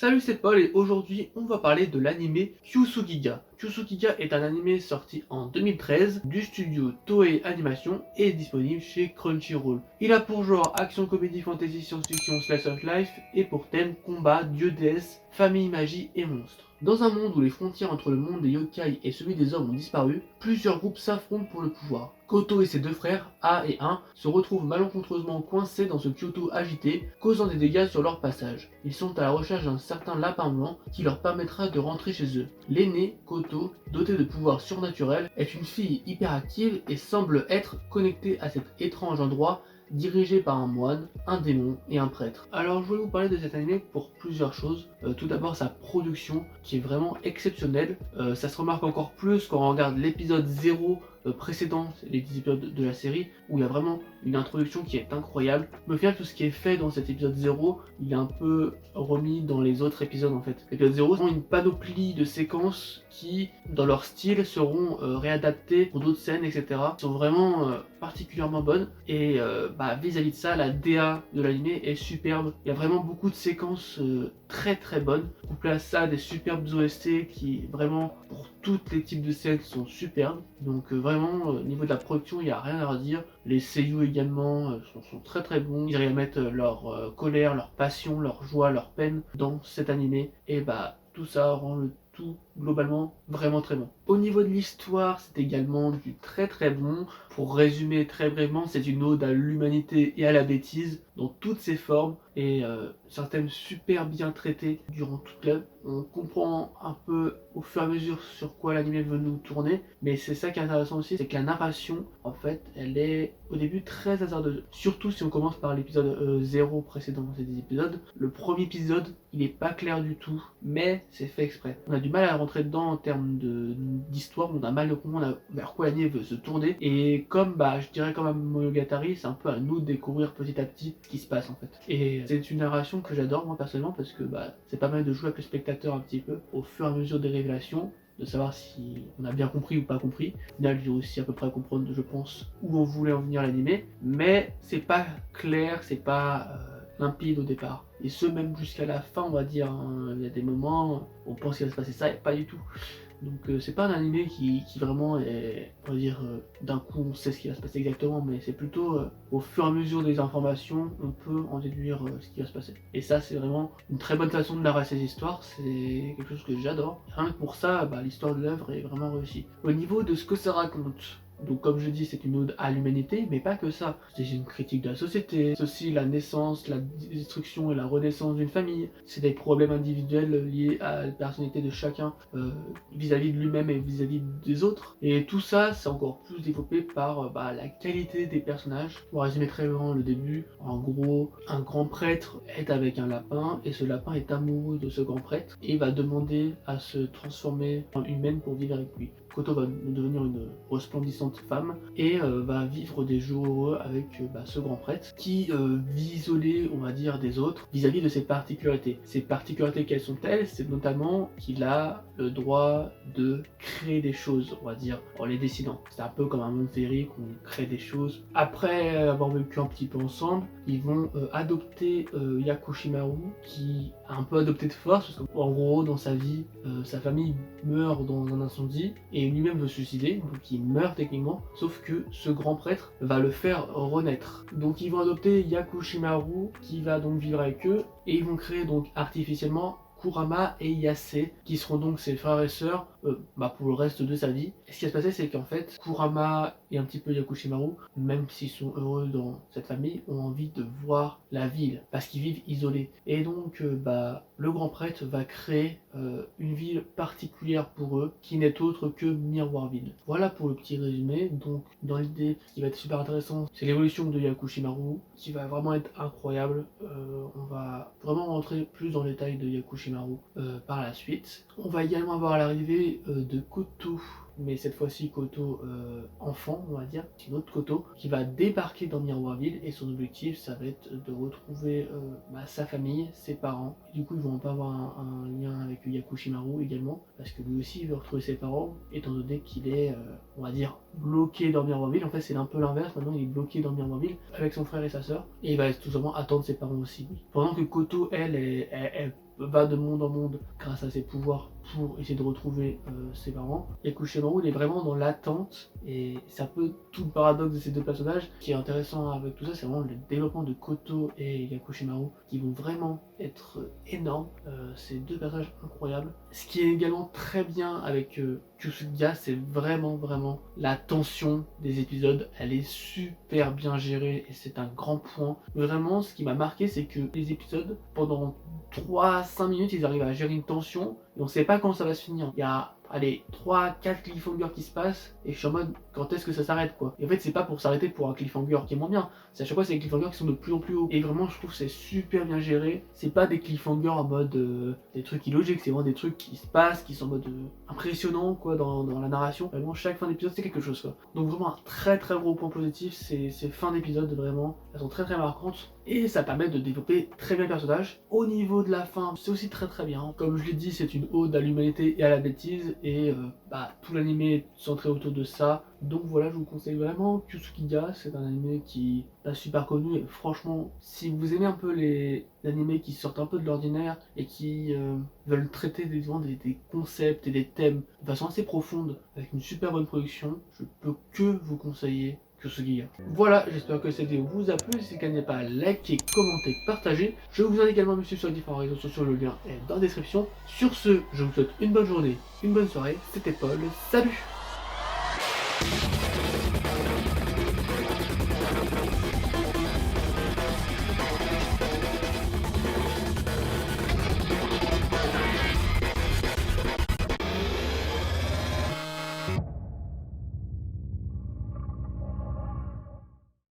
Salut, c'est Paul et aujourd'hui on va parler de l'anime Kyusugiga. Kyusugiga est un anime sorti en 2013 du studio Toei Animation et est disponible chez Crunchyroll. Il a pour genre action, comédie, fantasy, science-fiction, slice of life et pour thème combat, dieu, déesse, famille, magie et monstres. Dans un monde où les frontières entre le monde des yokai et celui des hommes ont disparu, plusieurs groupes s'affrontent pour le pouvoir. Koto et ses deux frères, A et 1, se retrouvent malencontreusement coincés dans ce Kyoto agité, causant des dégâts sur leur passage. Ils sont à la recherche d'un certain lapin blanc qui leur permettra de rentrer chez eux. L'aîné, Koto, doté de pouvoirs surnaturels, est une fille hyperactive et semble être connectée à cet étrange endroit dirigé par un moine, un démon et un prêtre. Alors je voulais vous parler de cet anime pour plusieurs choses. Tout d'abord sa production qui est vraiment exceptionnelle. Ça se remarque encore plus quand on regarde l'épisode 0 précédent, les 10 épisodes de la série, où il y a vraiment une introduction qui est incroyable. Mais au final, tout ce qui est fait dans cet épisode 0, il est un peu remis dans les autres épisodes en fait. L'épisode 0, c'est une panoplie de séquences qui, dans leur style, seront réadaptées pour d'autres scènes, etc. Qui sont vraiment particulièrement bonnes. Et vis-à-vis de ça, la DA de l'anime est superbe. Il y a vraiment beaucoup de séquences très bonnes. Couplé à ça, des superbes OST qui, vraiment, pour tous les types de scènes, sont superbes. Donc vraiment, au niveau de la production, il n'y a rien à redire. Les seiyuu également sont très bons. Ils arrivent à mettre leur colère, leur passion, leur joie, leur peine dans cet animé. Et tout ça rend le tout globalement vraiment très bon. Au niveau de l'histoire, c'est également du très bon. Pour résumer très brièvement, c'est une ode à l'humanité et à la bêtise dans toutes ses formes et c'est un thème super bien traité durant toute l'œuvre. On comprend un peu au fur et à mesure sur quoi l'anime veut nous tourner, mais c'est ça qui est intéressant aussi, c'est que la narration, en fait, elle est au début très hasardeuse. Surtout si on commence par l'épisode 0 précédent dans ces 10 épisodes. Le premier épisode, il est pas clair du tout, mais c'est fait exprès. On a du mal à rentrer dedans en termes d'histoire, on a mal de comprendre vers quoi l'anime veut se tourner, et comme je dirais comme un Monogatari, c'est un peu à nous de découvrir petit à petit ce qui se passe en fait. Et c'est une narration que j'adore moi personnellement parce que c'est pas mal de jouer avec le spectateur un petit peu au fur et à mesure des révélations, de savoir si on a bien compris ou pas compris. Au final, j'ai aussi à peu près à comprendre, je pense, où on voulait en venir l'animé, mais c'est pas clair, c'est pas limpide au départ. Et ce, même jusqu'à la fin, on va dire, hein. Il y a des moments où on pense qu'il va se passer ça et pas du tout. Donc c'est pas un animé qui vraiment est, on va dire, d'un coup on sait ce qui va se passer exactement, mais c'est plutôt au fur et à mesure des informations, on peut en déduire ce qui va se passer. Et ça c'est vraiment une très bonne façon de narrer ces histoires, c'est quelque chose que j'adore. Rien que pour ça, l'histoire de l'œuvre est vraiment réussie. Au niveau de ce que ça raconte, donc comme je dis, c'est une ode à l'humanité, mais pas que ça. C'est une critique de la société, c'est aussi la naissance, la destruction et la renaissance d'une famille. C'est des problèmes individuels liés à la personnalité de chacun vis-à-vis de lui-même et vis-à-vis des autres. Et tout ça, c'est encore plus développé par la qualité des personnages. Pour résumer très vraiment le début, en gros, un grand prêtre est avec un lapin et ce lapin est amoureux de ce grand prêtre et va demander à se transformer en humaine pour vivre avec lui. Koto va devenir une resplendissante femme et va vivre des jours heureux avec ce grand prêtre qui vit isolé, on va dire, des autres vis-à-vis de ses particularités. Ses particularités, quelles sont-elles? C'est notamment qu'il a le droit de créer des choses, on va dire, en les décidant. C'est un peu comme un monde féerique où on crée des choses. Après avoir vécu un petit peu ensemble, ils vont adopter Yakushimaru, qui a un peu adopté de force, parce qu'en gros, dans sa vie, sa famille meurt dans un incendie, et lui-même veut se suicider, donc il meurt techniquement, sauf que ce grand prêtre va le faire renaître. Donc ils vont adopter Yakushimaru, qui va donc vivre avec eux, et ils vont créer donc artificiellement Kurama et Yase, qui seront donc ses frères et sœurs pour le reste de sa vie. Et ce qui va se passer, c'est qu'en fait, Kurama et un petit peu Yakushimaru, même s'ils sont heureux dans cette famille, ont envie de voir la ville, parce qu'ils vivent isolés. Et donc, le grand prêtre va créer une ville particulière pour eux, qui n'est autre que Miroirville. Voilà pour le petit résumé. Donc, dans l'idée, ce qui va être super intéressant, c'est l'évolution de Yakushimaru, qui va vraiment être incroyable. On va vraiment rentrer plus dans le détail de Yakushimaru par la suite. On va également avoir l'arrivée de Koto, mais cette fois-ci Koto enfant, on va dire, c'est une autre Koto, qui va débarquer dans Miroirville et son objectif, ça va être de retrouver sa famille, ses parents. Et du coup, ils vont pas avoir un lien avec Yakushimaru également, parce que lui aussi, il veut retrouver ses parents, étant donné qu'il est, on va dire, bloqué dans Miroirville. En fait, c'est un peu l'inverse, maintenant il est bloqué dans Miroirville avec son frère et sa sœur, et il va tout simplement attendre ses parents aussi. Pendant que Koto, elle va de monde en monde grâce à ses pouvoirs pour essayer de retrouver ses parents. Yakushima, il est vraiment dans l'attente, et c'est un peu tout le paradoxe de ces deux personnages. Ce qui est intéressant avec tout ça, c'est vraiment le développement de Koto et Yakushimaru qui vont vraiment être énormes. Ces deux personnages incroyables. Ce qui est également très bien avec Kyusugiya, c'est vraiment la tension des épisodes. Elle est super bien gérée et c'est un grand point. Vraiment, ce qui m'a marqué, c'est que les épisodes, pendant 3-5 minutes, ils arrivent à gérer une tension et on sait pas quand ça va se finir. Il y a, allez, 3-4 cliffhangers qui se passent et je suis en mode, quand est-ce que ça s'arrête, quoi. Et en fait, c'est pas pour s'arrêter pour un cliffhanger qui est moins bien, c'est à chaque fois c'est des cliffhangers qui sont de plus en plus hauts. Et vraiment, je trouve que c'est super bien géré. C'est pas des cliffhangers en mode des trucs illogiques, c'est vraiment des trucs qui se passent, qui sont en mode impressionnant, quoi, dans la narration. Vraiment, chaque fin d'épisode c'est quelque chose, quoi. Donc vraiment un très gros point positif, ces fins d'épisode, vraiment, elles sont très marquantes. Et ça permet de développer très bien le personnage. Au niveau de la fin, c'est aussi très bien. Comme je l'ai dit, c'est une ode à l'humanité et à la bêtise, et tout l'anime est centré autour de ça. Donc voilà, je vous conseille vraiment Kyusugiya, c'est un anime qui est super connu, et franchement, si vous aimez un peu les animés qui sortent un peu de l'ordinaire et qui veulent traiter des concepts et des thèmes de façon assez profonde, avec une super bonne production, je peux que vous conseiller Kyusugiya. Voilà, j'espère que cette vidéo vous a plu. Si c'est le cas, n'hésitez pas à liker, commenter, partager. Je vous invite également à me suivre sur les différents réseaux sociaux, le lien est dans la description. Sur ce, je vous souhaite une bonne journée, une bonne soirée. C'était Paul, salut!